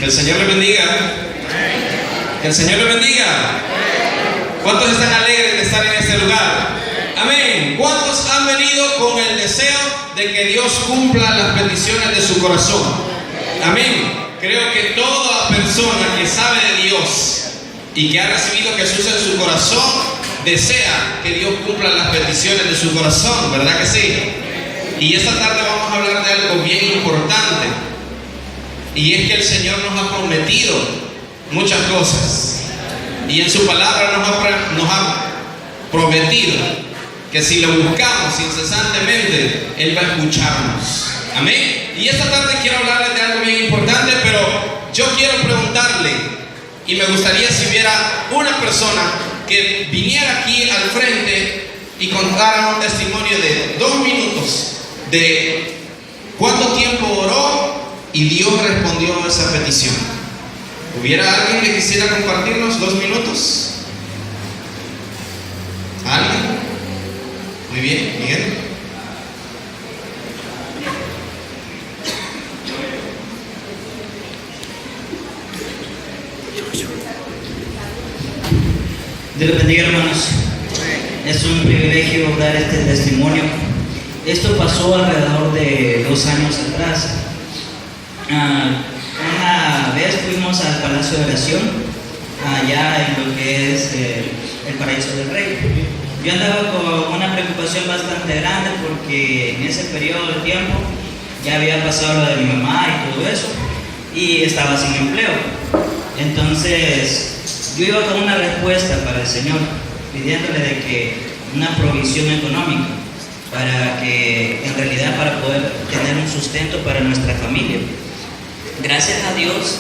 Que el Señor le bendiga. Que el Señor le bendiga. ¿Cuántos están alegres de estar en este lugar? Amén. ¿Cuántos han venido con el deseo de que Dios cumpla las peticiones de su corazón? Amén. Creo que toda persona que sabe de Dios y que ha recibido a Jesús en su corazón desea que Dios cumpla las peticiones de su corazón, ¿verdad que sí? Y esta tarde vamos a hablar de algo bien importante, y es que el Señor nos ha prometido muchas cosas, y en su palabra nos ha prometido que si lo buscamos incesantemente, Él va a escucharnos. Amén. Y esta tarde quiero hablarles de algo bien importante, pero yo quiero preguntarle, y me gustaría si hubiera una persona que viniera aquí al frente y contara un testimonio de 2 minutos de cuánto tiempo oró y Dios respondió a esa petición. ¿Hubiera alguien que quisiera compartirnos 2 minutos? ¿Alguien? Muy bien, Miguel. Dios les bendiga, hermanos. Es un privilegio dar este testimonio. Esto pasó alrededor de 2 años atrás. Una vez fuimos al Palacio de Oración, allá en lo que es el Paraíso del Rey. Yo andaba con una preocupación bastante grande porque en ese periodo de tiempo ya había pasado lo de mi mamá y todo eso, y estaba sin empleo. Entonces yo iba con una respuesta para el Señor, pidiéndole de que una provisión económica para que, en realidad, para poder tener un sustento para nuestra familia. Gracias a Dios,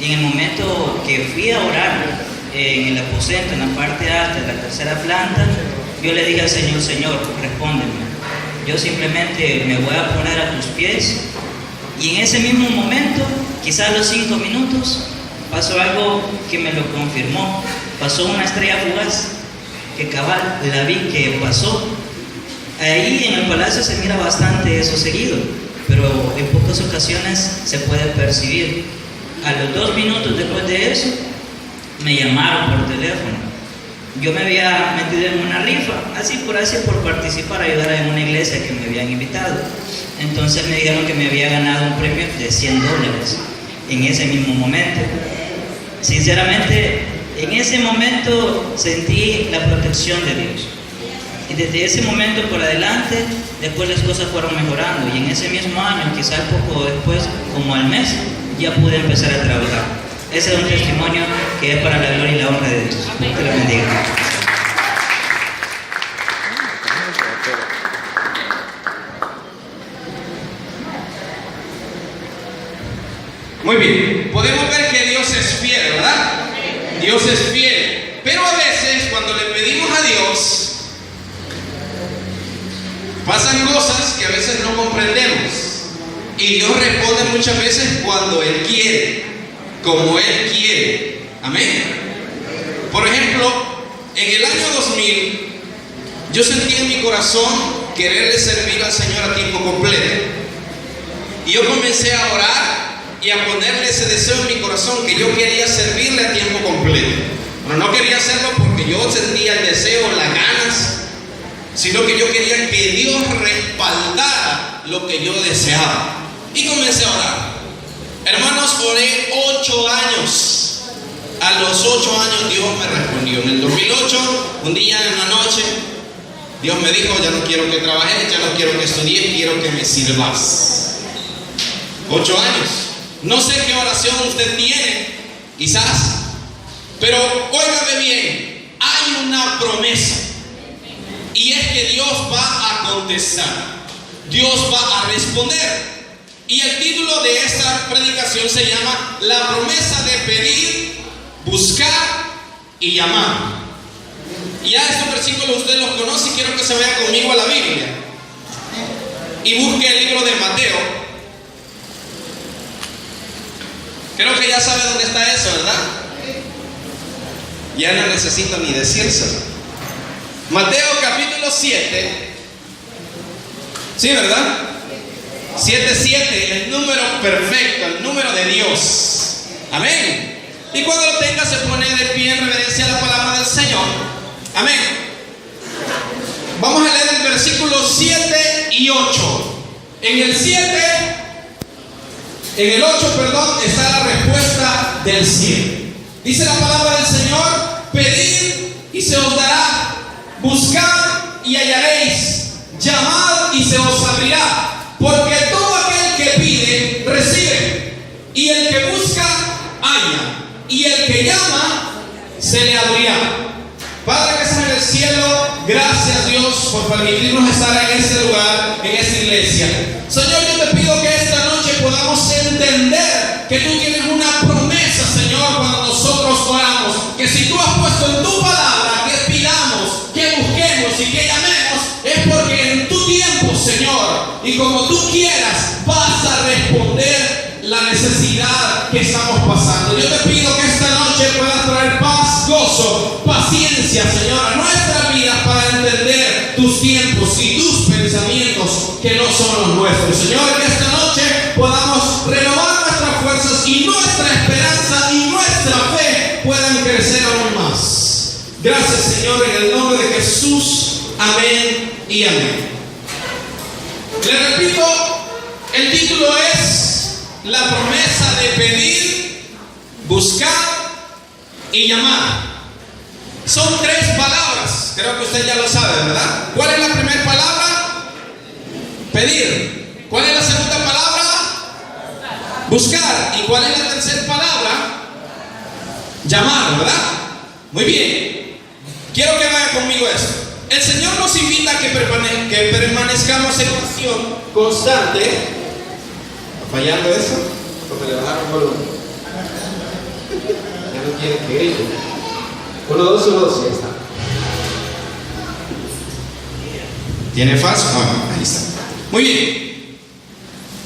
y en el momento que fui a orar en el aposento, en la parte alta de la 3ª planta, yo le dije al Señor: Señor, respóndeme. Yo simplemente me voy a poner a tus pies. Y en ese mismo momento, quizás a los 5 minutos, pasó algo que me lo confirmó. Pasó una estrella fugaz, que cabal la vi que pasó. Ahí en el palacio se mira bastante eso seguido, pero en pocas ocasiones se puede percibir. A los 2 minutos después de eso, me llamaron por teléfono. Yo me había metido en una rifa, así por participar, ayudar en una iglesia que me habían invitado. Entonces me dijeron que me había ganado un premio de $100 en ese mismo momento. Sinceramente, en ese momento sentí la protección de Dios. Y desde ese momento por adelante, después las cosas fueron mejorando. Y en ese mismo año, quizás poco después, como al mes, ya pude empezar a trabajar. Ese es un testimonio que es para la gloria y la honra de Dios. Dios te lo bendiga. Muy bien, podemos ver que Dios es fiel, ¿verdad? Dios es fiel, pero a veces cuando le pedimos a Dios, pasan cosas que a veces no comprendemos, y Dios responde muchas veces cuando Él quiere, como Él quiere. Amén. Por ejemplo, en el año 2000, yo sentí en mi corazón quererle servir al Señor a tiempo completo, y yo comencé a orar y a ponerle ese deseo en mi corazón, que yo quería servirle a tiempo completo. Pero no quería hacerlo porque yo sentía el deseo, las ganas, sino que yo quería que Dios respaldara lo que yo deseaba. Y comencé a orar. Hermanos, oré 8 años. A los 8 años Dios me respondió. En el 2008, un día en la noche, Dios me dijo: ya no quiero que trabajes, ya no quiero que estudies, quiero que me sirvas. 8 años. No sé qué oración usted tiene, quizás, pero óigame bien, hay una promesa, y es que Dios va a contestar, Dios va a responder. Y el título de esta predicación se llama La promesa de pedir, buscar y llamar. Y ya estos versículos usted los conoce, y quiero que se vaya conmigo a la Biblia y busque el libro de Mateo. Creo que ya sabe dónde está eso, ¿verdad? Ya no necesito ni decírselo. Mateo capítulo 7. ¿Sí, verdad? 7, el número perfecto, el número de Dios. Amén. Y cuando lo tenga se pone de pie en reverencia a la palabra del Señor. Amén. Vamos a leer el versículo 7 y 8. En el 8, está la respuesta del cielo. Dice la palabra del Señor: pedid y se os dará, buscad y hallaréis, llamad y se os abrirá, porque todo aquel que pide, recibe, y el que busca, halla, y el que llama, se le abrirá. Padre que estás en el cielo, gracias Dios por permitirnos estar en este lugar, en esta iglesia. Señor, yo te pido que esta noche podamos entender que tú tienes una promesa, Señor, cuando nosotros oramos, que si tú has puesto en tu palabra que pidamos, que busquemos y que llamemos, es porque en tu tiempo, Señor, y como tú quieras, vas a responder la necesidad que estamos pasando. Yo te pido que esta noche puedas traer paz, gozo, paciencia, Señor, a nuestra vida para entender tus tiempos y tus pensamientos que no son los nuestros. Señor, que esta noche podamos renovar nuestras fuerzas y nuestra esperanza y nuestra fe puedan crecer aún más. Gracias, Señor, en el nombre de Jesús. Amén y amén. Le repito, el título es la promesa de pedir, buscar y llamar. Son 3 palabras, creo que usted ya lo sabe, ¿verdad? ¿Cuál es la primera palabra? Pedir. ¿Cuál es la segunda palabra? Buscar. ¿Y cuál es la tercera palabra? Llamar, ¿verdad? Muy bien. Quiero que vaya conmigo esto. El Señor nos invita a que permanezcamos en oración constante. ¿Está fallando eso? Porque le bajaron el volumen. Ya no quiere que grite. 1, 2, 1, 2, ya está. ¿Tiene falso? Ah, ahí está. Muy bien.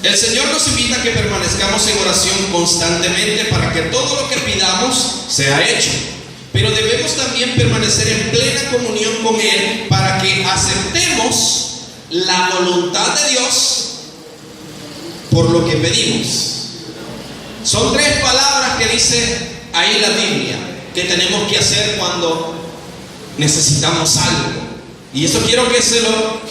El Señor nos invita a que permanezcamos en oración constantemente para que todo lo que pidamos sea hecho. Pero debemos también permanecer en plena comunión con Él para que aceptemos la voluntad de Dios por lo que pedimos. Son 3 palabras que dice ahí la Biblia que tenemos que hacer cuando necesitamos algo. Y eso quiero que se lo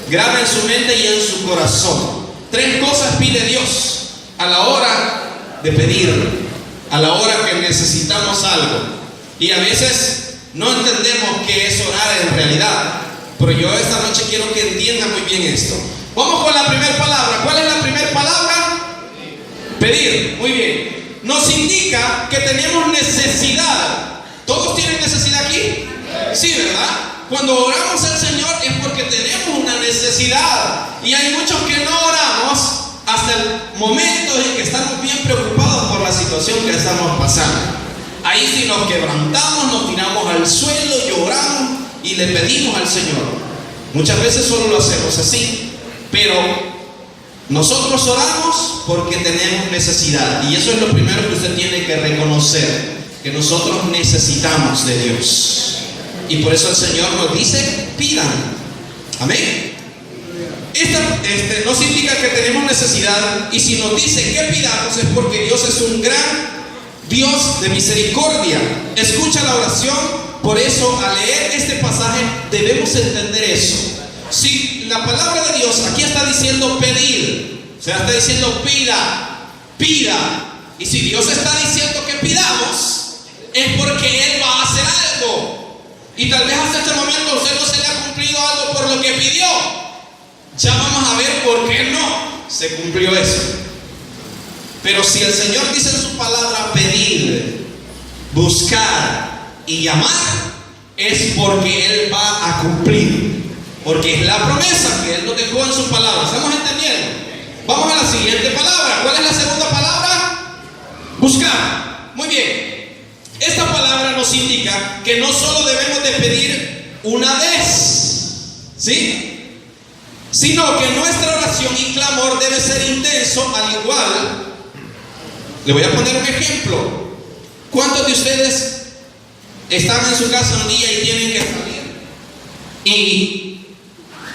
grabe en su mente y en su corazón. 3 cosas pide Dios a la hora de pedir, a la hora que necesitamos algo. Y a veces no entendemos qué es orar en realidad. Pero yo esta noche quiero que entiendan muy bien esto. Vamos con la primera palabra. ¿Cuál es la primera palabra? Pedir. Muy bien. Nos indica que tenemos necesidad. ¿Todos tienen necesidad aquí? Sí, ¿verdad? Cuando oramos al Señor es porque tenemos una necesidad. Y hay muchos que no oramos hasta el momento en que estamos bien preocupados por la situación que estamos pasando. Ahí sí nos quebrantamos, nos tiramos al suelo, lloramos y le pedimos al Señor. Muchas veces solo lo hacemos así, pero nosotros oramos porque tenemos necesidad. Y eso es lo primero que usted tiene que reconocer, que nosotros necesitamos de Dios. Y por eso el Señor nos dice, pidan. Amén. Nos indica que tenemos necesidad, y si nos dice que pidamos es porque Dios es un gran Dios de misericordia. Escucha la oración. Por eso al leer este pasaje debemos entender eso. Si la palabra de Dios aquí está diciendo pedir, o sea, está diciendo pida, pida. Y si Dios está diciendo que pidamos, es porque Él va a hacer algo. Y tal vez hasta este momento a usted no se le ha cumplido algo por lo que pidió. Ya vamos a ver por qué no se cumplió eso. Pero si el Señor dice en su palabra pedir, buscar y llamar, es porque Él va a cumplir. Porque es la promesa que Él nos dejó en su palabra. ¿Estamos entendiendo? Vamos a la siguiente palabra. ¿Cuál es la segunda palabra? Buscar. Muy bien. Esta palabra nos indica que no solo debemos de pedir una vez, ¿sí? Sino que nuestra oración y clamor debe ser intenso, al igual. Le voy a poner un ejemplo. ¿Cuántos de ustedes están en su casa un día y tienen que salir y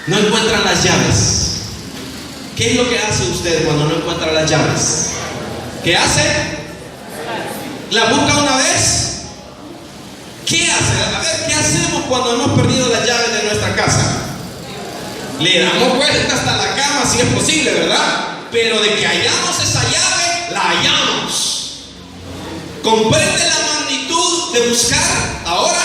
no encuentran las llaves? ¿Qué es lo que hace usted cuando no encuentra las llaves? ¿Qué hace? ¿La busca una vez? ¿Qué hace? A ver, ¿qué hacemos cuando hemos perdido las llaves de nuestra casa? Le damos vuelta hasta la cama si es posible, ¿verdad? Pero de que hallamos esa llave, la hallamos. ¿Comprende la magnitud de buscar ahora?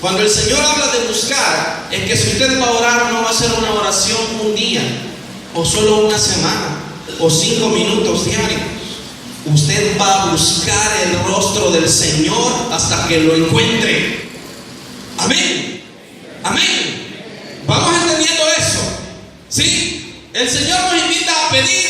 Cuando el Señor habla de buscar, es que si usted va a orar, no va a ser una oración un día, o solo una semana, o 5 minutos diarios. Usted va a buscar el rostro del Señor hasta que lo encuentre. Amén. Amén. Vamos entendiendo eso. ¿Sí? El Señor nos invita a pedir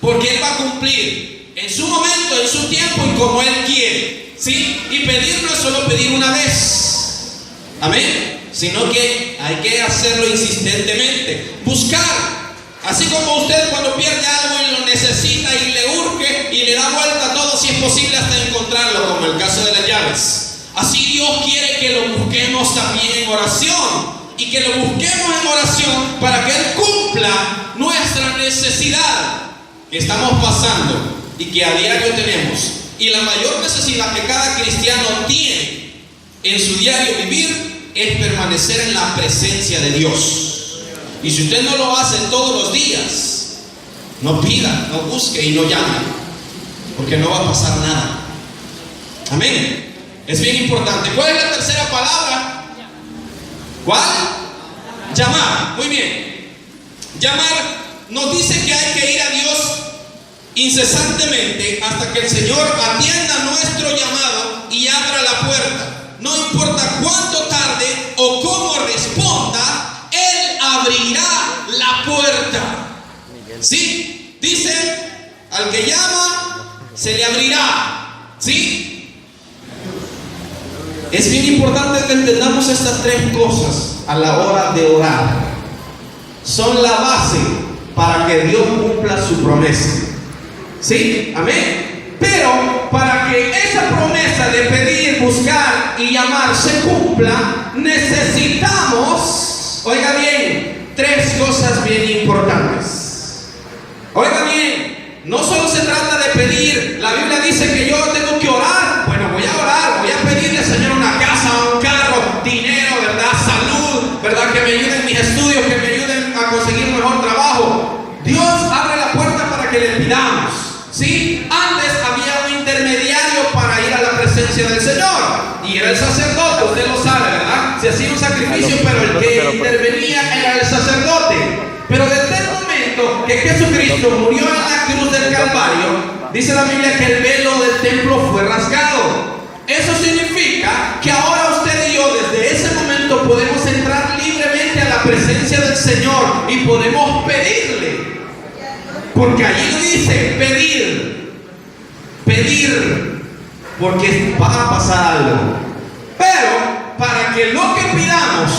porque Él va a cumplir en su momento, en su tiempo y como Él quiere. ¿Sí? Y pedir no es solo pedir una vez. Amén. Sino que hay que hacerlo insistentemente. Buscar. Así como usted cuando pierde algo y lo necesita y le urge y le da vuelta a todo si es posible hasta encontrarlo, como el caso de las llaves. Así Dios quiere que lo busquemos también en oración y que lo busquemos en oración para que Él cumpla nuestra necesidad que estamos pasando y que a diario tenemos. Y la mayor necesidad que cada cristiano tiene en su diario vivir es permanecer en la presencia de Dios. Y si usted no lo hace todos los días, no pida, no busque y no llame, porque no va a pasar nada. Amén. Es bien importante. ¿Cuál es la tercera palabra? ¿Cuál? Llamar. Muy bien. Llamar nos dice que hay que ir a Dios incesantemente hasta que el Señor atienda nuestro llamado y abra la puerta. No importa cuánto tarde o cómo responda, Él abrirá la puerta. ¿Sí? Dice, al que llama, se le abrirá. ¿Sí? Es bien importante que entendamos estas 3 cosas a la hora de orar. Son la base para que Dios cumpla su promesa. ¿Sí? Amén. Pero para que esa promesa de pedir, buscar y llamar se cumpla, necesitamos, oiga bien, 3 cosas bien importantes. Oiga bien, no solo se trata de pedir. La Biblia dice que yo tengo que orar. Bueno, voy a orar, voy a pedirle al Señor una casa, un carro, dinero, ¿verdad? Salud, ¿verdad? Que me ayuden en mis estudios, que me ayuden a conseguir un mejor trabajo. Dios abre la puerta para que le pidamos. ¿Sí? Antes había un intermediario para ir a la presencia del Señor, y era el sacerdote, usted lo sabe, ¿verdad? Se hacía un sacrificio, pero el que intervenía era el sacerdote. Pero desde el momento que Jesucristo murió en la cruz del Calvario, dice la Biblia que el velo del templo fue rasgado. Eso significa que ahora usted y yo desde ese momento podemos entrar libremente a la presencia del Señor y podemos pedirle. Porque allí lo dice, pedir, porque va a pasar algo. Pero para que lo que pidamos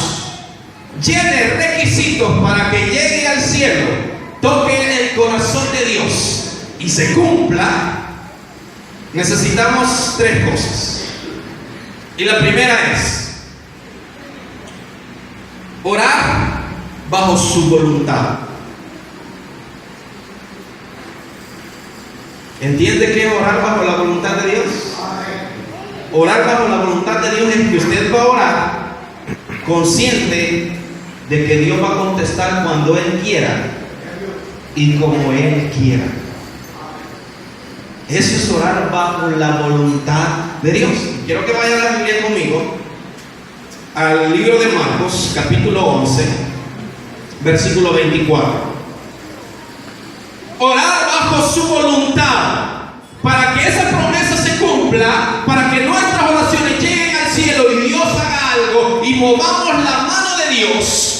llene requisitos para que llegue al cielo, toque el corazón de Dios y se cumpla, necesitamos 3 cosas. Y la primera es orar bajo su voluntad. ¿Entiende qué es orar bajo la voluntad de Dios? Orar bajo la voluntad de Dios es que usted va a orar consciente de que Dios va a contestar cuando Él quiera y como Él quiera. Eso es orar bajo la voluntad de Dios. Quiero que vaya a la Biblia conmigo al libro de Marcos, capítulo 11, versículo 24. Orar bajo su voluntad para que esa promesa se cumpla, para que nuestras oraciones lleguen al cielo y Dios haga algo y movamos la mano de Dios.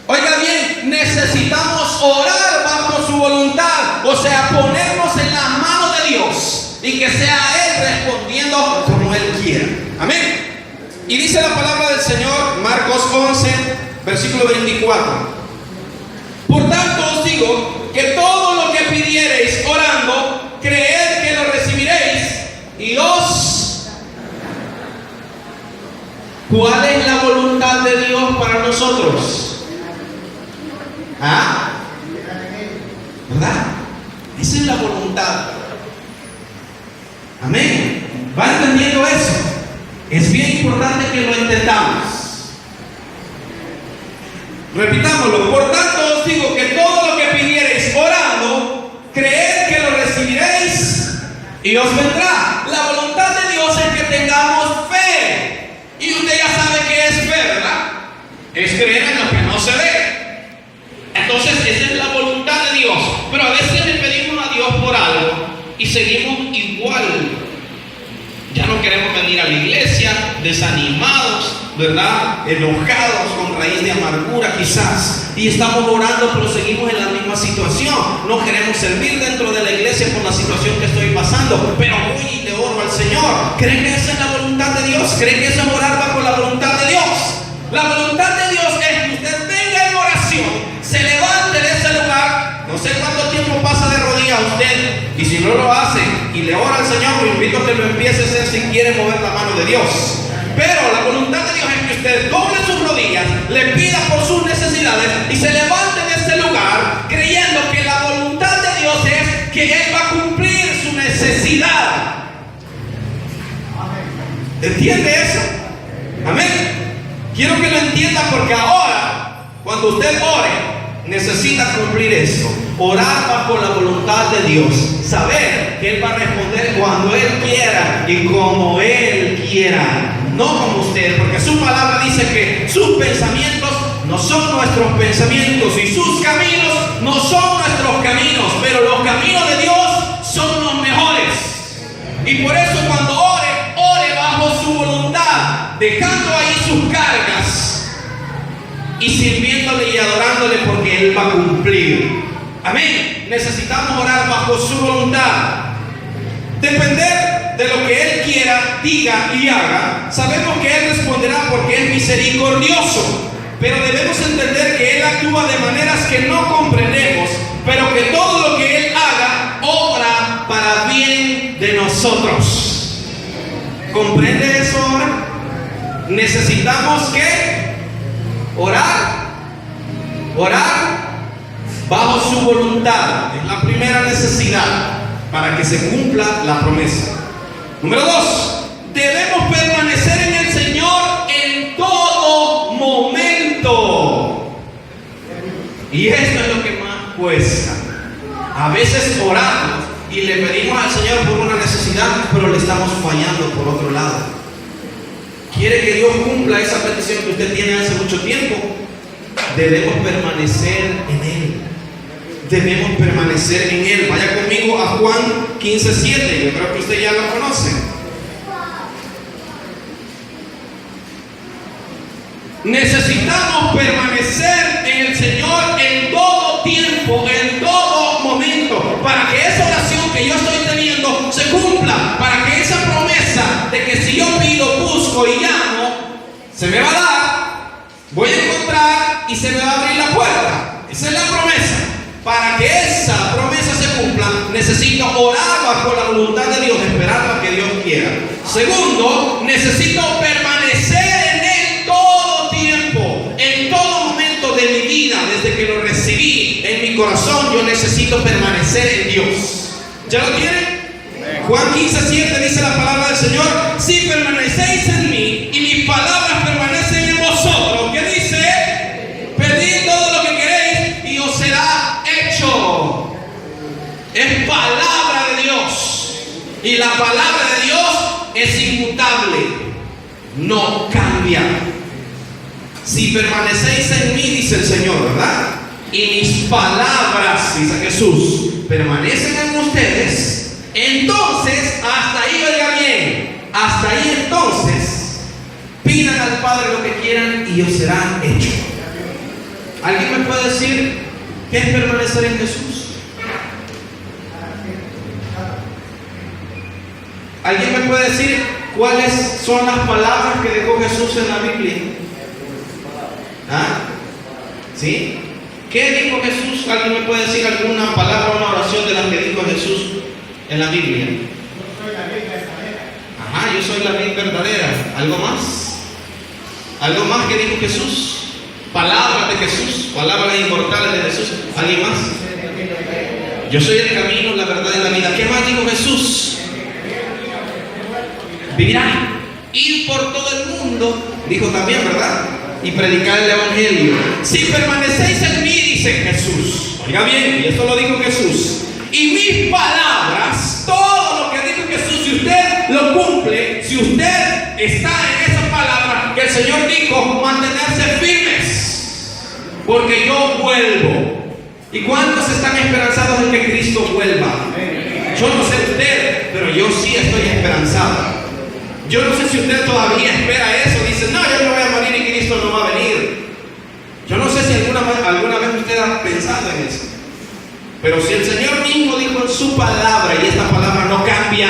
Oiga bien, necesitamos orar bajo su voluntad, o sea, ponernos en la mano de Dios y que sea Él respondiendo como Él quiera. Amén. Y dice la palabra del Señor, Marcos 11, versículo 24. Por tanto os digo que todo lo que pidiereis orando, creed que lo recibiréis y os... ¿Cuál es la voluntad de Dios para nosotros? ¿Ah? ¿Verdad? Esa es la voluntad. Amén. ¿Va entendiendo eso? Es bien importante que lo entendamos. Repitámoslo. Por tanto os digo que todo lo que pidiereis orando, creed que lo recibiréis y os vendrá. La voluntad de Dios es que tengamos fe. Y usted ya sabe qué es fe, ¿verdad? Es creer en lo que no se ve. Entonces esa es la voluntad de Dios. Pero a veces le pedimos a Dios por algo y seguimos igual. Ya no queremos venir a la iglesia, desanimados, ¿verdad? Enojados, con raíz de amargura quizás. Y estamos orando, pero seguimos en la misma situación. No queremos servir dentro de la iglesia por la situación que estoy pasando, pero voy y le oro al Señor. ¿Creen que esa es la voluntad de Dios? ¿Creen que eso es orar bajo la voluntad de Dios? La voluntad de Dios es que usted venga en oración, se levante de ese lugar. No sé cuánto tiempo pasa de rodillas usted, y si no lo hace y le ora al Señor, lo invito a que lo empiece a hacer si quiere mover la mano de Dios. Pero la voluntad de Dios es que usted doble sus rodillas, le pida por sus necesidades y se levante de ese lugar creyendo que la voluntad de Dios es que Él va a cumplir su necesidad. ¿Entiende eso? Amén. Quiero que lo entienda, porque ahora, cuando usted ore, necesita cumplir esto. Orar bajo la voluntad de Dios. Saber que Él va a responder cuando Él quiera y como Él quiera. No como usted, porque su palabra dice que sus pensamientos no son nuestros pensamientos y sus caminos no son nuestros caminos, pero los caminos de Dios son los mejores. Y por eso cuando ore, ore bajo su voluntad, dejando ahí sus cargas y sirviéndole y adorándole, porque Él va a cumplir. Amén. Necesitamos orar bajo su voluntad. Depender de lo que Él quiera, diga y haga. Sabemos que Él responderá porque es misericordioso, pero debemos entender que Él actúa de maneras que no comprendemos, pero que todo lo que Él haga obra para bien de nosotros. ¿Comprende eso ahora? Necesitamos que orar bajo su voluntad. Es la primera necesidad para que se cumpla la promesa. Número 2, debemos permanecer en el Señor en todo momento. Y esto es lo que más cuesta. A veces oramos y le pedimos al Señor por una necesidad, pero le estamos fallando por otro lado. Quiere que Dios cumpla esa petición que usted tiene hace mucho tiempo. Debemos permanecer en Él. Debemos permanecer en Él. Vaya conmigo a Juan 15:7. Yo creo que usted ya lo conoce. Necesitamos permanecer en el Señor en todo tiempo, en todo momento, para que esa oración que yo estoy teniendo se cumpla, para que esa promesa de que si yo pido, busco y llamo, se me va a dar, voy a encontrar y se me va a abrir la puerta. Esa es la promesa. Para que esa promesa se cumpla, necesito orar bajo la voluntad de Dios, esperando a que Dios quiera. Segundo, necesito permanecer en Él todo tiempo, en todo momento de mi vida, desde que lo recibí en mi corazón. Yo necesito permanecer en Dios. ¿Ya lo tienen? Juan 15:7 dice la palabra del Señor: si permanecéis en mí y mis palabras permanecen en vosotros, ¿qué dice? Pedid todo lo que queréis y os será hecho. Es palabra de Dios, y la palabra de Dios es inmutable, no cambia. Si permanecéis en mí, dice el Señor, ¿verdad? Y mis palabras, dice Jesús, permanecen en ustedes, entonces, hasta ahí, oiga bien, hasta ahí entonces, pidan al Padre lo que quieran y os será hecho. ¿Alguien me puede decir qué es permanecer en Jesús? ¿Alguien me puede decir cuáles son las palabras que dejó Jesús en la Biblia? ¿Ah? ¿Sí? ¿Qué dijo Jesús? ¿Alguien me puede decir alguna palabra o una oración de las que dijo Jesús en la Biblia? Ajá, yo soy la vid verdadera. ¿Algo más? ¿Algo más que dijo Jesús? Palabras de Jesús, palabras inmortales de Jesús. ¿Alguien más? Yo soy el camino, la verdad y la vida. ¿Qué más dijo Jesús? vivirán. Ir por todo el mundo, dijo también, ¿verdad? Y predicar el evangelio. Si permanecéis en mí, dice Jesús. Oiga bien, y esto lo dijo Jesús. Y mis palabras, todo lo que dijo Jesús, si usted lo cumple, si usted está en esa palabra que el Señor dijo, mantenerse firmes, porque yo vuelvo. ¿Y cuántos están esperanzados en que Cristo vuelva? Yo no sé usted, pero yo sí estoy esperanzado. Yo no sé si usted todavía espera eso. Dice, no, yo no voy a morir y Cristo no va a venir. Yo no sé si alguna vez usted ha pensado en eso. Pero si el Señor mismo dijo en su palabra, y esta palabra no cambia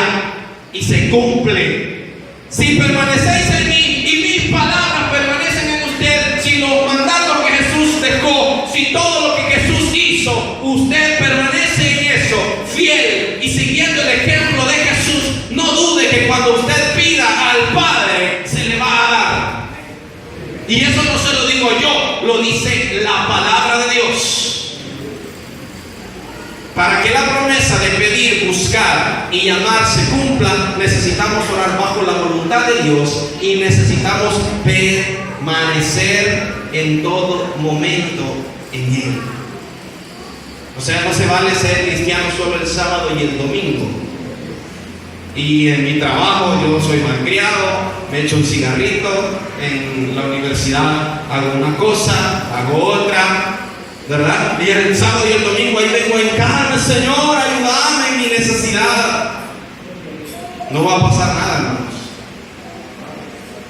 y se cumple. Si permanecéis en mí y mis palabras permanecen en usted, si los mandatos que Jesús dejó, si todo lo que Jesús hizo, usted permanece en eso, fiel y siguiendo el ejemplo de Jesús, no dude que cuando usted pida al Padre, se le va a dar. Y eso no se lo digo yo, lo dice la palabra de Dios. Para que la promesa de pedir, buscar y llamar se cumpla, necesitamos orar bajo la voluntad de Dios y necesitamos permanecer en todo momento en Él. O sea, no se vale ser cristiano solo el sábado y el domingo. Y en mi trabajo yo soy malcriado, me echo un cigarrito, en la universidad hago una cosa, hago otra, ¿verdad? Y el sábado y el domingo ahí vengo en carne, Señor, ayúdame en mi necesidad. No va a pasar nada, hermanos.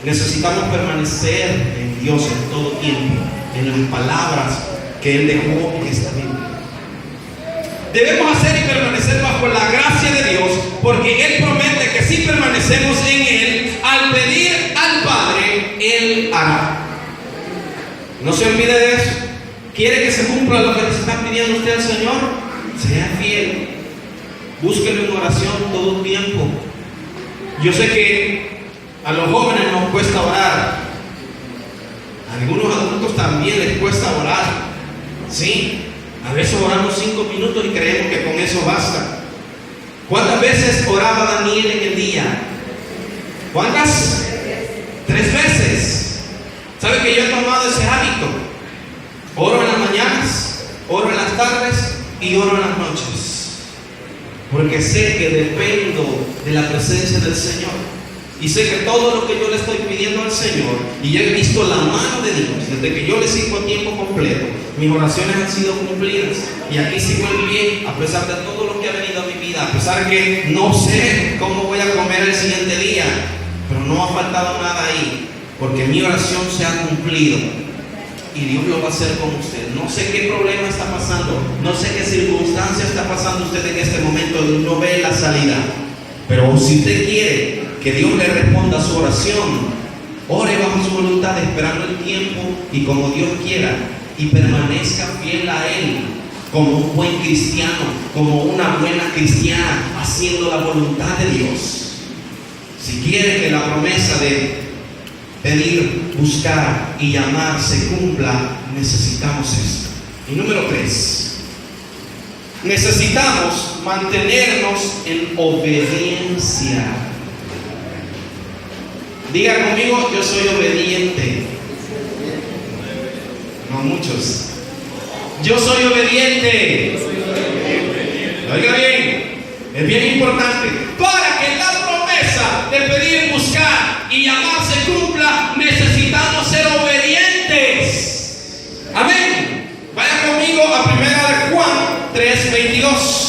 Necesitamos permanecer en Dios en todo tiempo, en las palabras que Él dejó en esta Biblia. Debemos hacer y permanecer bajo la gracia de Dios, porque Él promete que si permanecemos en Él, al pedir al Padre, Él hará. No se olvide de eso. ¿Quiere que se cumpla lo que le está pidiendo usted al Señor? Sea fiel. Búsquelo en oración todo el tiempo. Yo sé que a los jóvenes nos cuesta orar. A algunos adultos también les cuesta orar. ¿Sí? A veces oramos 5 minutos y creemos que con eso basta. ¿Cuántas veces oraba Daniel en el día? ¿Cuántas? 3 veces. ¿Sabe que yo he tomado ese hábito? Oro en las mañanas, oro en las tardes y oro en las noches. Porque sé que dependo de la presencia del Señor. Y sé que todo lo que yo le estoy pidiendo al Señor, y yo he visto la mano de Dios desde que yo le sirvo a tiempo completo, mis oraciones han sido cumplidas. Y aquí sigo en pie, a pesar de todo lo que ha venido a mi vida, a pesar que no sé cómo voy a comer el siguiente día, pero no ha faltado nada ahí, porque mi oración se ha cumplido. Y Dios lo va a hacer con usted. No sé qué problema está pasando, no sé qué circunstancia está pasando usted en este momento, no ve la salida. Pero si usted quiere que Dios le responda a su oración, ore bajo su voluntad, esperando el tiempo y como Dios quiera, y permanezca fiel a Él, como un buen cristiano, como una buena cristiana, haciendo la voluntad de Dios. Si quiere que la promesa de pedir, buscar y llamar se cumpla, necesitamos esto. Y número 3, necesitamos mantenernos en obediencia. Diga conmigo, yo soy obediente. No muchos. Yo soy obediente. Oiga bien, es bien importante. Para que la promesa de pedir, buscar y llamar se cumpla, necesitamos ser obedientes. Amén. Vaya conmigo a 1 de Juan 3:22.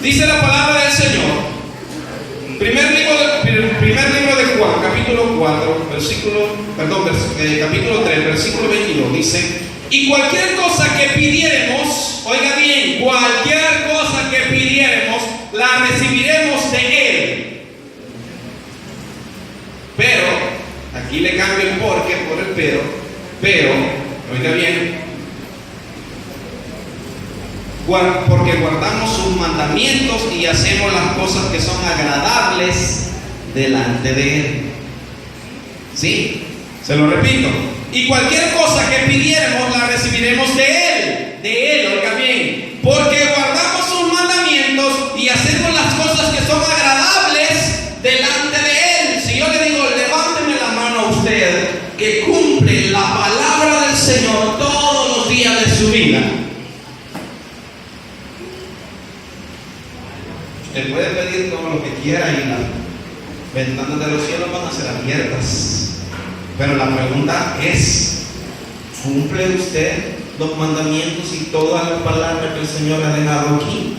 Dice la palabra del Señor, primer libro de Juan, capítulo 4, capítulo 3, versículo 22, dice: y cualquier cosa que pidiéremos, oiga bien, cualquier cosa que pidiéremos, la recibiremos de Él. Pero, aquí le cambio el porque por el pero, oiga bien, porque guardamos sus mandamientos y hacemos las cosas que son agradables delante de Él. ¿Sí? Se lo repito. Y cualquier cosa que pidiéramos la recibiremos de Él, oiga bien, porque guardamos sus mandamientos y hacemos las cosas que son agradables delante de Él. Si yo le digo, levánteme la mano a usted que cumple la palabra del Señor todos los días de su vida. Usted puede pedir todo lo que quiera y las ventanas de los cielos van a ser abiertas. Pero la pregunta es, ¿cumple usted los mandamientos y todas las palabras que el Señor ha dejado aquí?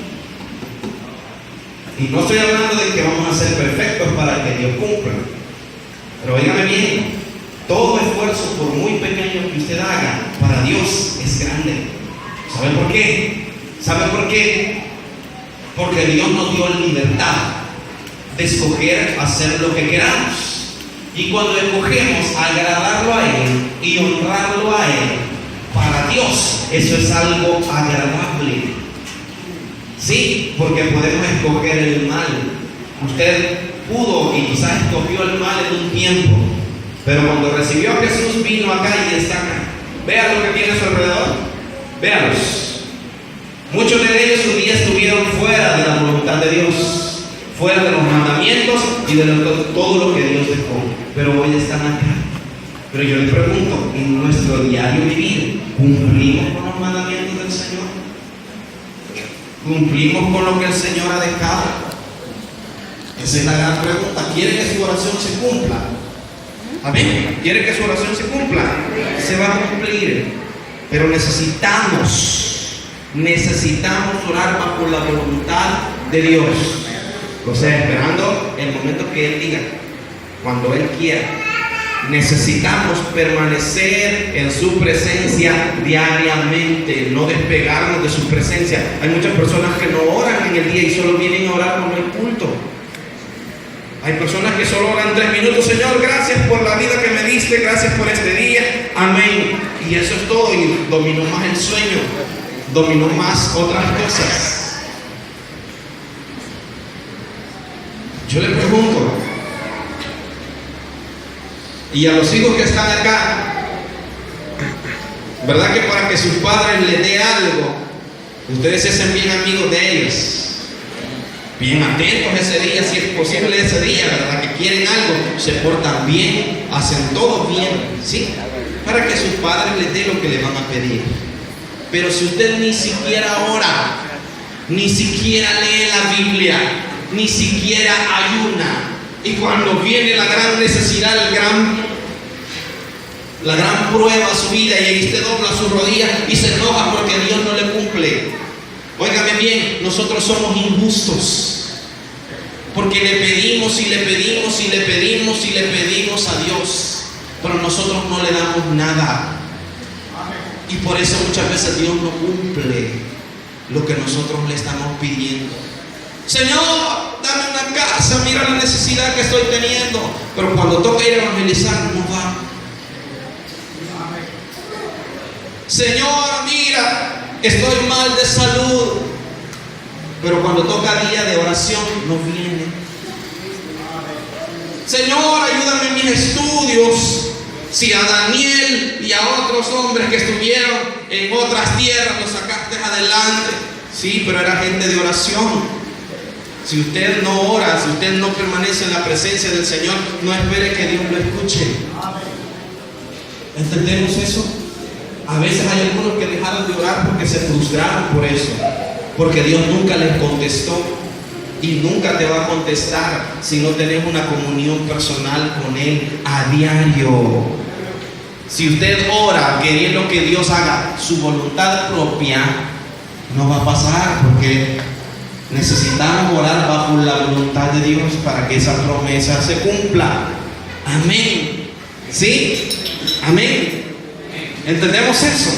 Y no estoy hablando de que vamos a ser perfectos para que Dios cumpla. Pero óigame bien, todo esfuerzo, por muy pequeño que usted haga, para Dios es grande. ¿Sabe por qué? ¿Sabe por qué? Porque Dios nos dio libertad de escoger hacer lo que queramos. Y cuando escogemos agradarlo a Él y honrarlo a Él, para Dios eso es algo agradable. Sí, porque podemos escoger el mal. Usted pudo y quizás escogió el mal en un tiempo, pero cuando recibió a Jesús vino acá y está acá. Vea lo que tiene a su alrededor. Véalos. Muchos de ellos un día estuvieron fuera de la voluntad de Dios, fuera de los mandamientos y de todo lo que Dios dejó, pero hoy están acá. Pero yo le pregunto, en nuestro diario vivir, ¿cumplimos con los mandamientos del Señor? ¿Cumplimos con lo que el Señor ha dejado? Esa es la gran pregunta. ¿Quiere que su oración se cumpla? Amén. ¿Quiere que su oración se cumpla? Se va a cumplir, pero necesitamos orar bajo la voluntad de Dios. O sea, esperando el momento que Él diga, cuando Él quiera. Necesitamos permanecer en su presencia diariamente, no despegarnos de su presencia. Hay muchas personas que no oran en el día y solo vienen a orar con el culto. Hay personas que solo oran 3 minutos. Señor, gracias por la vida que me diste, gracias por este día, amén. Y eso es todo, y dominó más el sueño, dominó más otras cosas. Yo le pregunto, y a los hijos que están acá, ¿verdad que para que sus padres les dé algo, ustedes se hacen bien amigos de ellos? Bien atentos ese día, si es posible ese día, ¿verdad? Que quieren algo, se portan bien, hacen todo bien, ¿sí? Para que sus padres les den lo que le van a pedir. Pero si usted ni siquiera ora, ni siquiera lee la Biblia, ni siquiera ayuna, y cuando viene la gran necesidad, la gran prueba a su vida, y ahí usted dobla su rodilla y se enoja porque Dios no le cumple. Óigame bien, nosotros somos injustos, porque le pedimos y le pedimos y le pedimos y le pedimos a Dios, pero nosotros no le damos nada. Y por eso muchas veces Dios no cumple lo que nosotros le estamos pidiendo. Señor, dame una casa, mira la necesidad que estoy teniendo. Pero cuando toca ir a evangelizar, no va. Señor, mira, estoy mal de salud. Pero cuando toca día de oración, no viene. Señor, ayúdame en mis estudios. Si a Daniel y a otros hombres que estuvieron en otras tierras los sacaste adelante. Sí, pero era gente de oración. Si usted no ora, si usted no permanece en la presencia del Señor, no espere que Dios lo escuche. ¿Entendemos eso? A veces hay algunos que dejaron de orar porque se frustraron por eso, porque Dios nunca les contestó y nunca te va a contestar si no tenés una comunión personal con Él a diario. Si usted ora queriendo que Dios haga su voluntad propia, no va a pasar, porque necesitamos orar bajo la voluntad de Dios para que esa promesa se cumpla. Amén. ¿Sí? Amén. ¿Entendemos eso?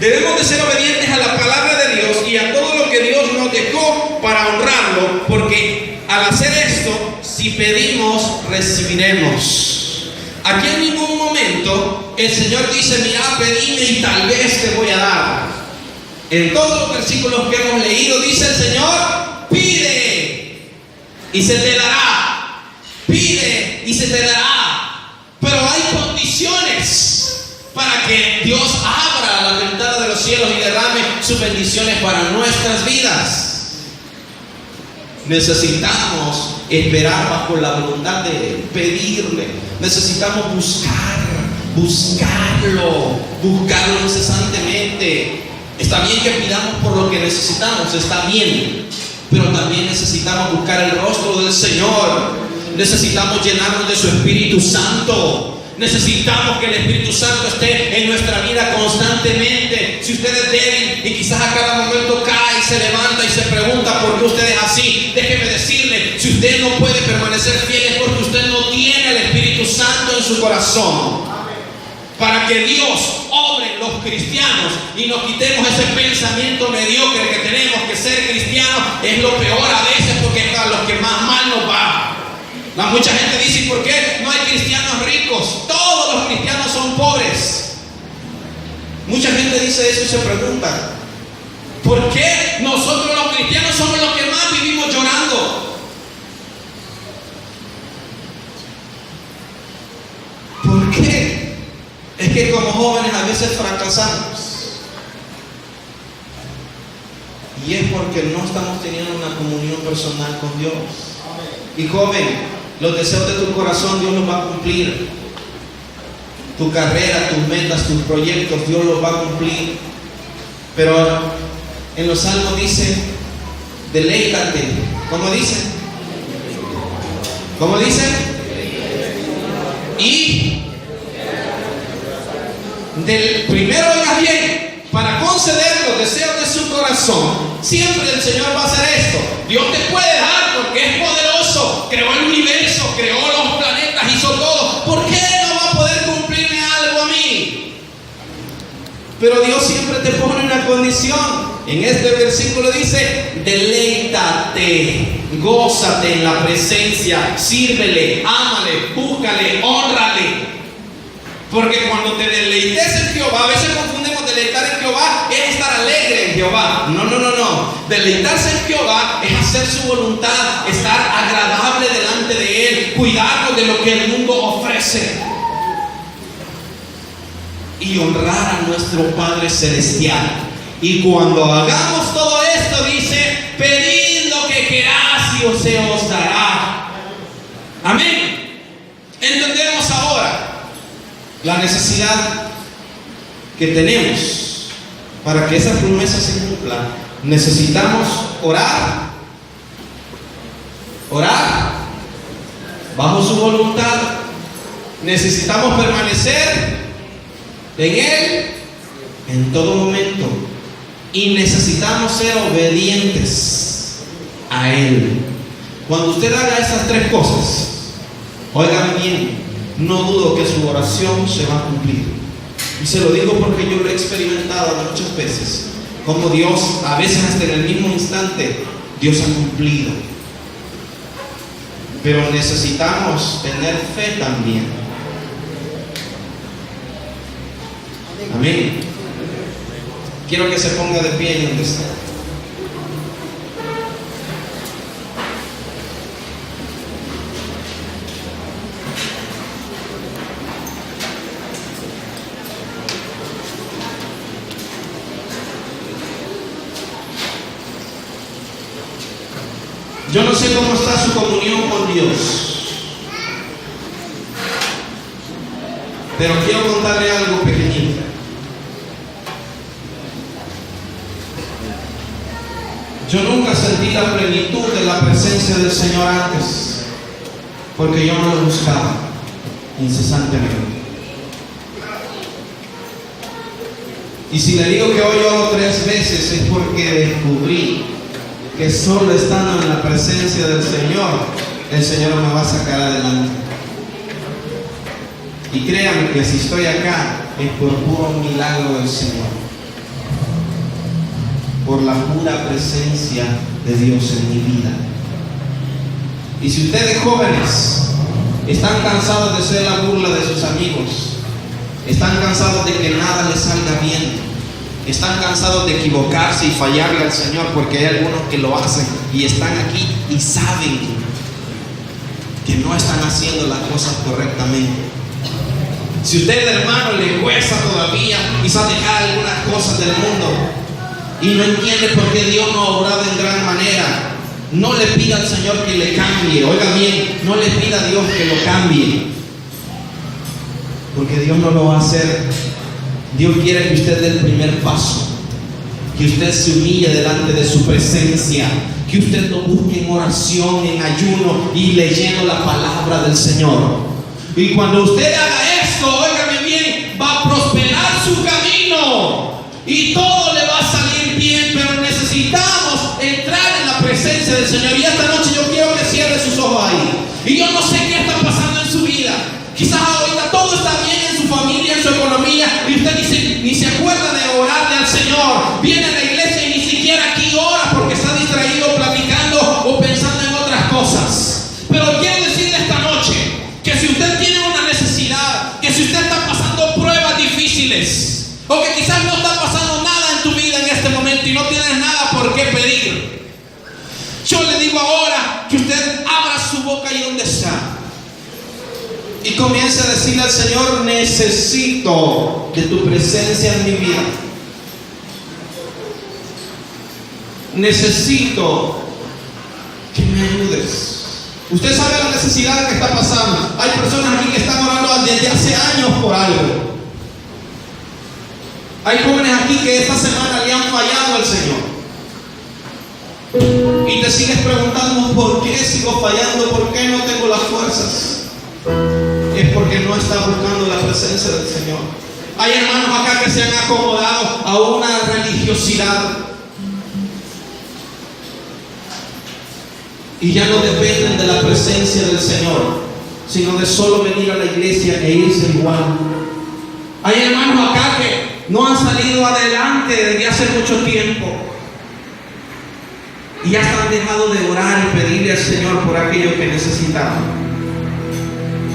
Debemos de ser obedientes a la palabra de Dios y a todo lo que Dios nos dejó para honrarlo, porque al hacer esto, si pedimos, recibiremos. Aquí en ningún momento el Señor dice, mira, pedime y tal vez te voy a dar. En todos los versículos que hemos leído dice el Señor: pide y se te dará. Pide y se te dará. Pero hay condiciones para que Dios abra la ventana de los cielos y derrame sus bendiciones para nuestras vidas. Necesitamos esperar bajo la voluntad de Él, pedirle. Necesitamos buscarlo incesantemente. Está bien que pidamos por lo que necesitamos, está bien, pero también necesitamos buscar el rostro del Señor. Necesitamos llenarnos de su Espíritu Santo. Necesitamos que el Espíritu Santo esté en nuestra vida constantemente. Si usted es débil y quizás a cada momento cae y se levanta y se pregunta por qué usted es así, déjeme decirle: si usted no puede permanecer fiel es porque usted no tiene el Espíritu Santo en su corazón. Para que Dios obre en los cristianos y nos quitemos ese pensamiento mediocre que tenemos, que ser cristiano es lo peor a veces, porque es a los que más mal nos va. Mucha gente dice: ¿por qué no hay cristianos ricos? Todos los cristianos son pobres. Mucha gente dice eso y se pregunta: ¿por qué nosotros los cristianos somos los que más vivimos llorando? ¿Por qué? Es que como jóvenes a veces fracasamos. Y es porque no estamos teniendo una comunión personal con Dios. Y joven, los deseos de tu corazón Dios los va a cumplir. Tu carrera, tus metas, tus proyectos, Dios los va a cumplir. Pero en los salmos dice: deleítate. ¿Cómo dice? ¿Cómo dice? Y primero, oiga bien, para conceder los deseos de su corazón, siempre el Señor va a hacer esto. Dios te puede dar porque es poderoso. Creó el universo, creó los planetas, hizo todo. ¿Por qué no va a poder cumplirme algo a mí? Pero Dios siempre te pone una condición. En este versículo dice: deleítate, gózate en la presencia, sírvele, ámale, búscale, hónrale. Porque cuando te deleites en Jehová, a veces confundimos deleitar en Jehová es estar alegre en Jehová. No. Deleitarse en Jehová es hacer su voluntad, estar agradable delante de Él, cuidarnos de lo que el mundo ofrece y honrar a nuestro Padre Celestial. Y cuando hagamos todo esto, dice: pedid lo que queráis y se os dará. Amén. Entendemos ahora la necesidad que tenemos para que esa promesa se cumpla. Necesitamos orar bajo su voluntad. Necesitamos permanecer en Él en todo momento, y necesitamos ser obedientes a Él. Cuando usted haga esas tres cosas, oigan bien, no dudo que su oración se va a cumplir. Y se lo digo porque yo lo he experimentado muchas veces, como Dios, a veces hasta en el mismo instante, Dios ha cumplido. Pero necesitamos tener fe también. Amén. Quiero que se ponga de pie en donde está. Yo no sé cómo está su comunión con Dios, pero quiero contarle algo pequeñito. Yo nunca sentí la plenitud de la presencia del Señor antes, porque yo no lo buscaba incesantemente. Y si le digo que hoy oro 3 veces es porque descubrí que solo estando en la presencia del Señor, el Señor me va a sacar adelante. Y créanme que si estoy acá es por puro milagro del Señor, por la pura presencia de Dios en mi vida. Y si ustedes jóvenes están cansados de ser la burla de sus amigos, están cansados de que nada les salga bien, están cansados de equivocarse y fallarle al Señor, porque hay algunos que lo hacen y están aquí y saben que no están haciendo las cosas correctamente. Si usted, hermano, le cuesta todavía quizás dejar algunas cosas del mundo y no entiende por qué Dios no ha obrado en gran manera, no le pida al Señor que le cambie. Oiga bien, no le pida a Dios que lo cambie, porque Dios no lo va a hacer. Dios quiere que usted dé el primer paso, que usted se humille delante de su presencia, que usted lo busque en oración, en ayuno y leyendo la palabra del Señor. Y cuando usted haga esto, óigame bien, va a prosperar su camino y todo le va a salir bien. Pero necesitamos entrar en la presencia del Señor. Y esta noche yo quiero que cierre sus ojos ahí. Y yo no sé qué está pasando en su vida. Quizás ahorita todo está bien en su familia, en su economía, y usted ni se acuerda de orarle al Señor. Viene a la iglesia y ni siquiera aquí ora porque está distraído platicando o pensando en otras cosas. Pero quiero decirle esta noche que si usted tiene una necesidad, que si usted está pasando pruebas difíciles, o que quizás no está pasando nada en tu vida en este momento y no tienes nada por qué pedir, yo le digo ahora que usted abra su boca ahí donde está y comience a decirle al Señor: necesito de tu presencia en mi vida. Necesito que me ayudes. Usted sabe la necesidad que está pasando. Hay personas aquí que están orando desde hace años por algo. Hay jóvenes aquí que esta semana le han fallado al Señor. Y te sigues preguntando: ¿por qué sigo fallando? ¿Por qué no tengo las fuerzas? Es porque no está buscando la presencia del Señor. Hay hermanos acá que se han acomodado a una religiosidad y ya no dependen de la presencia del Señor, sino de solo venir a la iglesia e irse igual. Hay hermanos acá que no han salido adelante desde hace mucho tiempo y ya han dejado de orar y pedirle al Señor por aquello que necesitaban.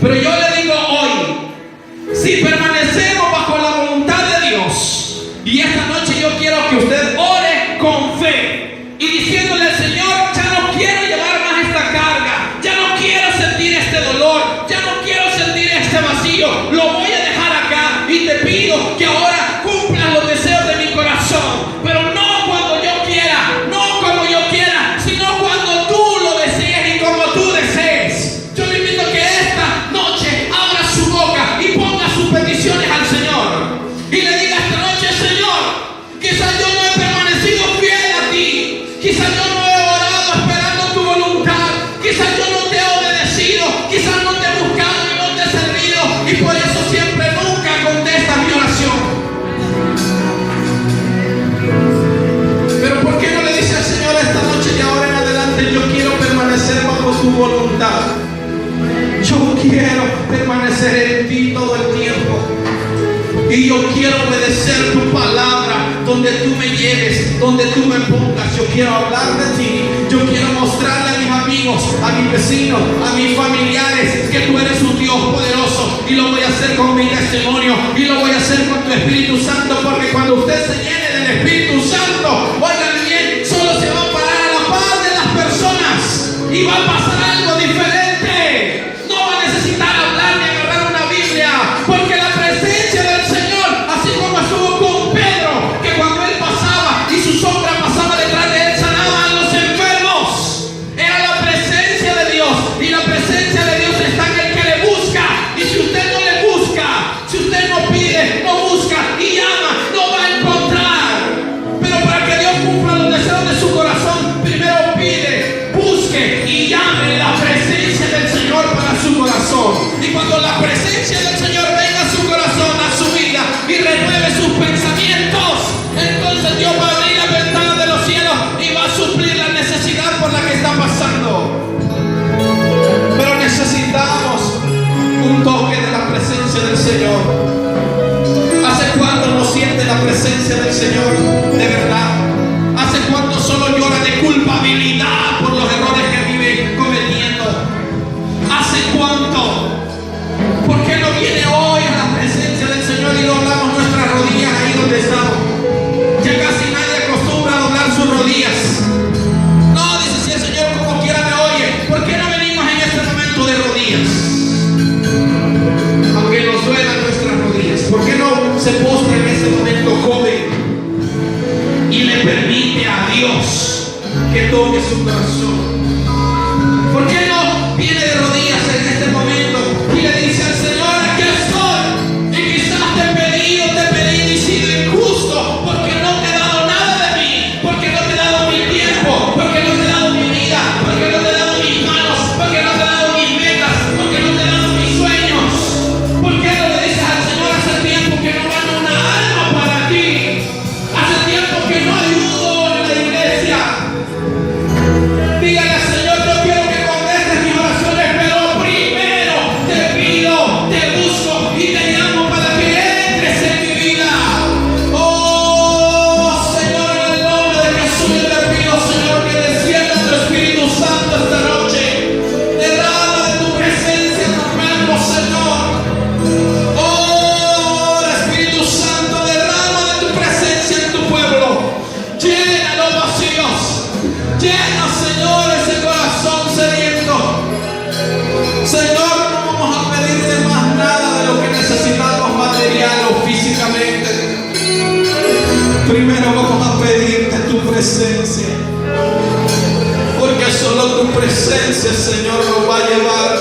Pero yo le digo hoy, si permanecemos bajo la voluntad de Dios, y esta noche yo quiero que usted ore con fe y diciéndole al Señor: ya no quiero llevar más esta carga, ya no quiero sentir este dolor, ya no quiero sentir este vacío, lo voy a dejar acá y te pido que ahora cumplas los deseos de mi corazón, pero no cuando yo quiera, no como yo quiera, sino cuando tú lo desees y como tú desees. Yo le invito a que esta noche abra su boca y ponga sus peticiones al Señor y le diga esta noche: Señor, quizás yo no he permanecido fiel a ti, quizás yo no he orado esperando tu voluntad, quizás yo no te he obedecido, quizás no te he buscado y no te he servido, y por eso siempre nunca contestas mi oración. Pero ¿por qué no le dice al Señor esta noche y ahora en adelante: yo quiero permanecer bajo tu voluntad, yo quiero permanecer en ti todo el tiempo, y yo quiero obedecer tu palabra donde tú me lleves, donde tú me pongas? Yo quiero hablar de ti, yo quiero mostrarle a mis amigos, a mis vecinos, a mis familiares que tú eres un Dios poderoso, y lo voy a hacer con mi testimonio y lo voy a hacer con tu Espíritu Santo, porque cuando usted se llene del Espíritu Santo, oigan bien, solo se va a parar a la par de las personas y va a pasar algo diferente. No va a necesitar hablar ni agarrar una Biblia, porque la presencia del Señor, así como estuvo con Pedro, que cuando él pasaba y su sombra pasaba detrás de él, sanaba a los enfermos. Era la presencia de Dios, y la presencia de Dios está en el que le busca. Y si usted no le busca, si usted no pide, no busca y llama, no va a encontrar. Pero para que Dios cumpla los deseos de su corazón, primero pide, busque y llame la presencia del Señor para su corazón. Y cuando la presencia del Señor venga a su corazón, a su vida, y renueve sus pensamientos, entonces Dios va a abrir la ventana de los cielos y va a suplir la necesidad por la que está pasando. Pero necesitamos un toque de la presencia del Señor. ¿Hace cuánto no siente la presencia del Señor de verdad? ¿Hace cuánto solo llora de culpabilidad por los errores que vive cometiendo? ¿Hace cuánto? ¿Por qué no viene hoy a la presencia del Señor y doblamos nuestras rodillas ahí donde estamos? se postra en este momento, joven, y le permite a Dios que toque su corazón? ¿Por qué no viene de rodillas en este momento y le dice al Señor: aquí estoy? Y quizás te he pedido y he sido injusto porque no te he dado nada de mí, porque no te he dado mi tiempo, porque no te he dado mi vida, porque no te he dado mis manos, porque no te he dado mis metas, porque no te he dado mis sueños. ¿Por qué no le dices al Señor: hace tiempo que no gano una alma para ti, hace tiempo que no ayudo en la iglesia? Dígale al Señor: no quiero que contestes mis oraciones, pero primero te pido, te busco y te llamo para que entres en mi vida. Oh Señor, en el nombre de Jesús yo te pido, Señor, que descienda tu Espíritu Santo esta noche. Derrama de tu presencia en tu pueblo, Señor. Oh Espíritu Santo, derrama de tu presencia en tu pueblo. Llena los vacíos. Llena, Señor, ese corazón sediento. Señor, no vamos a pedirte más nada de lo que necesitamos material o físicamente. Primero vamos a pedirte tu presencia, porque solo tu presencia, Señor, nos va a llevar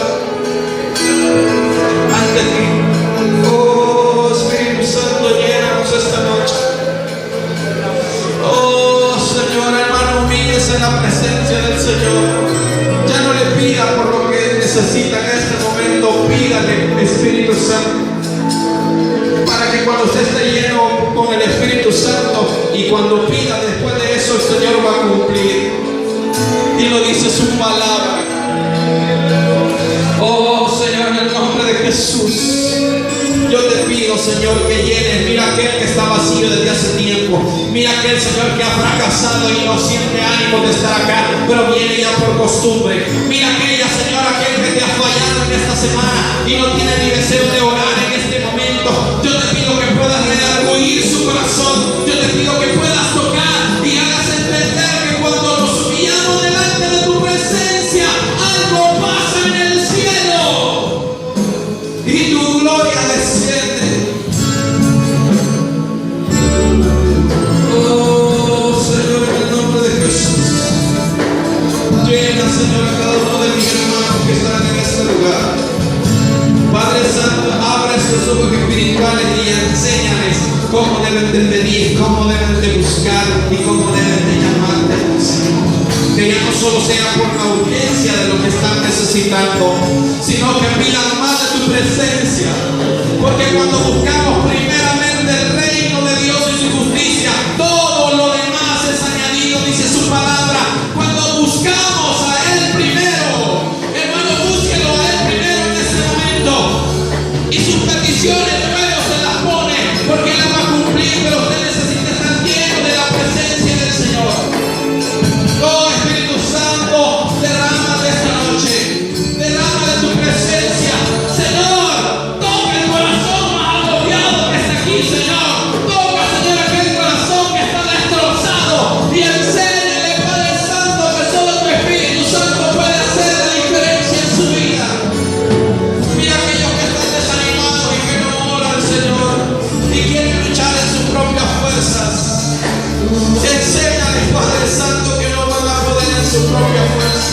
ante ti. Oh Espíritu Santo, llénanos esta noche. Oh Señor, hermano, humíllese en la presencia del Señor. Ya no le pida por lo que necesita en este momento. Pídale, Espíritu Santo, para que cuando usted esté lleno con el Espíritu Santo y cuando pida después de eso, el Señor va a cumplir. Y lo dice su palabra. Oh Señor, en el nombre de Jesús, yo te pido, Señor, que llenes. Mira aquel que está vacío desde hace tiempo. Mira aquel, Señor, que ha fracasado y no siente ánimo de estar acá, pero viene ya por costumbre. Mira aquella, Señor, aquel que te ha fallado en esta semana y no tiene ni deseo de orar en este momento. Yo te pido que puedas redarguir su corazón. Yo te pido que puedas tocar y hagas entender que cuando nos humillamos delante de tu presencia, algo pasa en el cielo y tu gloria desciende. Oh Señor, en el nombre de Jesús, llena, Señor, a cada uno de mis hermanos que están en este lugar. Padre Santo, abre sus ojos espirituales y enséñales cómo deben de pedir, cómo deben de buscar y cómo deben de llamarte, Señor. Que ya no solo sea por la urgencia de lo que están necesitando, sino que pidan más de tu presencia. Porque cuando buscamos primeramente el reino de Dios y su justicia, todo lo demás es añadido, dice su palabra. Cuando buscamos a Él primero, hermano, búsquelo a Él primero en ese momento. Y sus peticiones luego se las pone, porque Él las va a cumplir, pero usted necesita estar lleno de la presencia del Señor. Oh Espíritu Santo, derrama de esta noche, derrama de tu presencia. Señor, toca el corazón más agobiado que está aquí, Señor. Toca, Señor, aquel corazón que está destrozado y enséñale, Padre Santo, que solo tu Espíritu Santo puede hacer la diferencia en su vida. Mira aquellos que están desanimados y que no oran, Señor, y quieren luchar en sus propias fuerzas. Enséñales, Padre Santo, que no van a poder en su propia fuerza.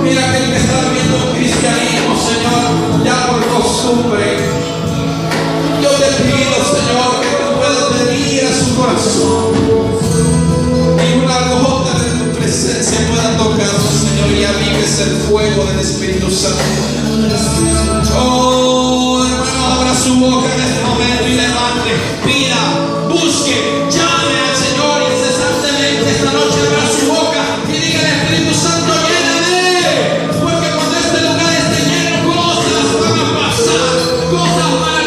Mira aquel que está viviendo el cristianismo, Señor, ya por costumbre. Yo te pido, Señor, que tú puedas venir a su corazón y una gota de tu presencia pueda tocarlo, Señor, y avives el fuego del Espíritu Santo. Oh, hermano, abra su boca en este momento y levante, pida, busque, llame al Señor incesantemente esta noche. Abra su boca y diga al Espíritu Santo: lléname, porque cuando este lugar esté lleno, cosas van a pasar, cosas van a